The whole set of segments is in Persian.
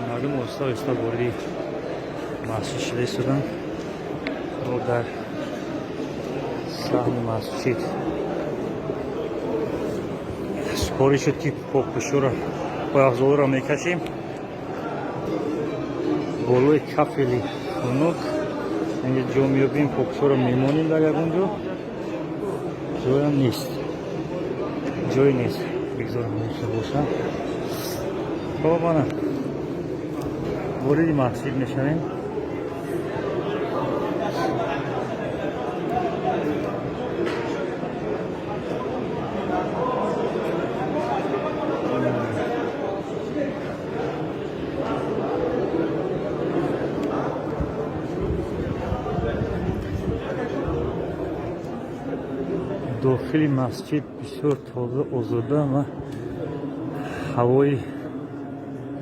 مردم اوستا واردی مسجد شده شدن و در صحن مسجد کاری شد که پاکپشو را پایغزاده را میکشیم بالای کفلی خنک اینجا جا میابیم پاکپشو را میمانیم در یکونجا جای هم نیست جای نیست بگذارم نیسته باشم بابا نه وارد مسجد میشویم داخل مسجد بسیار تازه آزاده و هوای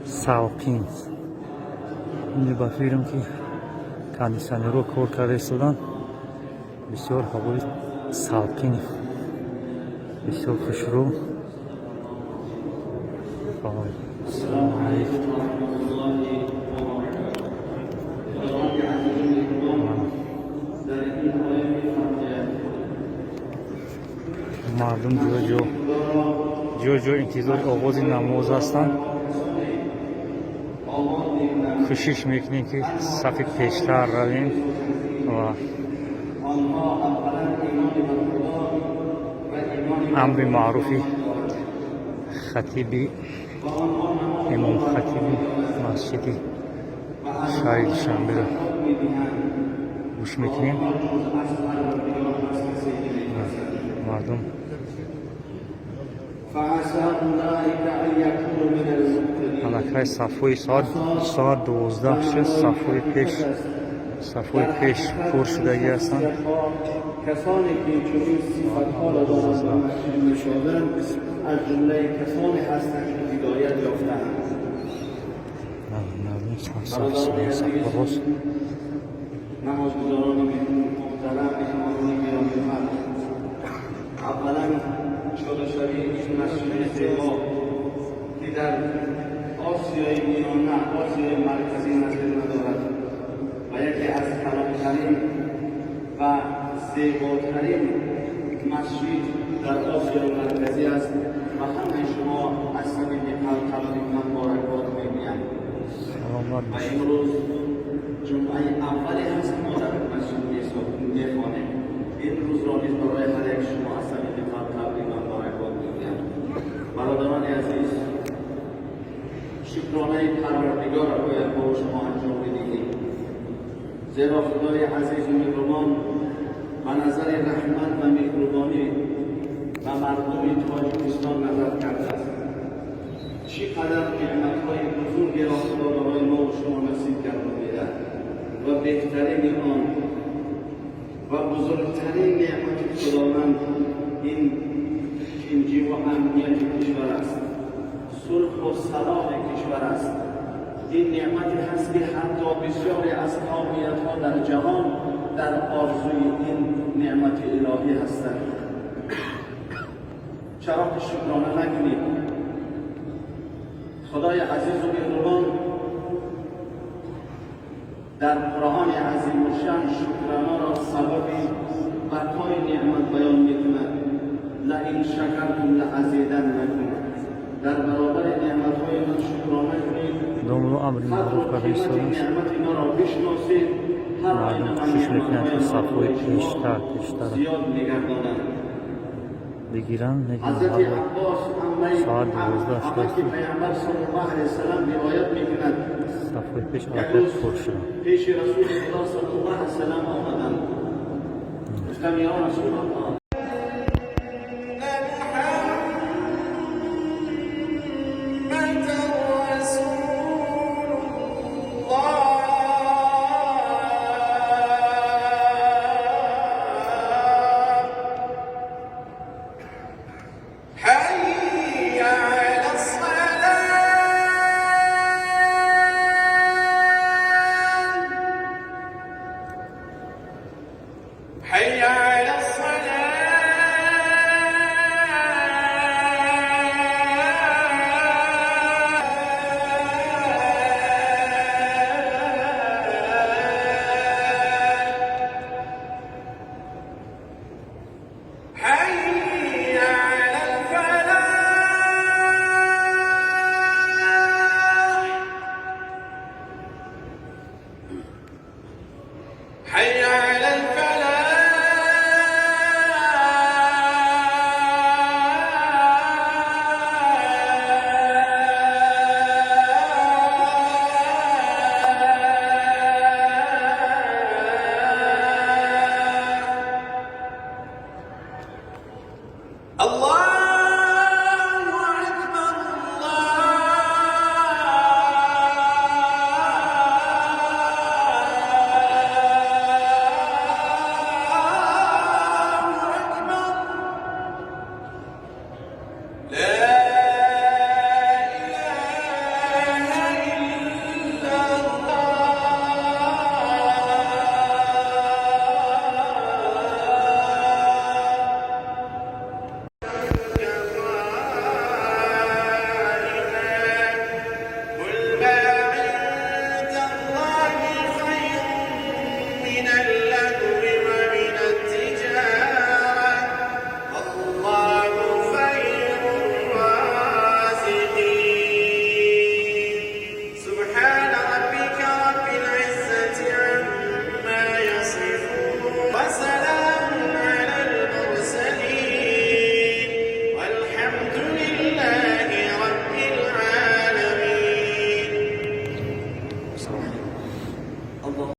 салқин اینجا بفیرم که کاندیشنر رو کار کرده ایستادن بسیار هوای салқини بسیار خوشرو السلام علیکم مردم جو انتظار آغاز نماز هستند کوشش میکنیم که صف پیشتر رویم و امر معروفی خطیب امام خطیب مسجد شهر دوشنبه را گوش میکنیم مردم حلقه صفوی ساعت 12 شد صفوی پیش پر شدگی هستند کسانی که چنین صفت‌ها را دارند نشانند از جمله کسانی هستند که هدایت یافته‌اند. نمازگزاران محترم مهمانان گرامی، اولا شادشوی این مسجد زیبا که در آسیای میانه آسیای مرکزی نظر ندارد و یکی از کلانترین و زیباترین مسجد در آسیای مرکزی است و همه شما از صمیم قلب مبارکباد می‌گویم و امروز جمعه اولی هست که ما در مسجد می‌خوانیم. این روز را نیز برای هر یک شما از صمیم قلب مبارکباد می‌گویم. برادران عزیز، شکرانه پروردگار را باید با شما انجام بدهیم، زیرا خدای عزیز و مهربان و نظر رحمت و مهربانی و مردم تاجیکستان نظر کرده است. چقدر نعمت‌های بزرگی را خدا برای ما و شما نصیب کرده می‌دهد و بهترین آن و بزرگترین نعمت خداوند این انجی و امنیت کشور است، صلح و صلاح کشور است. این نعمتی هست که حتی بسیاری از قومیت‌ها در جهان در آرزوی این نعمت الهی هستند. چرا که شکرانه نکنید؟ خدای عزیز و مهربان در قرآن عظیم و شان شکرانه را سبب بقای نعمت بیان می‌کند. لئن شکرتم لأزیدنکم. در برابر نعمت‌های من شکرانه کنید. دامنو امر معروف کرده ایستادن نعمت ما را بشناسید. هر آینه کوشش میکنند که صفوی پیشتر زیاد می‌گردانند. بگیرن حضرت عباس ساعت 12 شد که پیامبر صلی الله علیه و سلم روایت می‌کند صفوی پیش آتش پر شد. پیش رسول خدا صلی الله علیه و سلم آمدند. گفتم یا رسول الله حي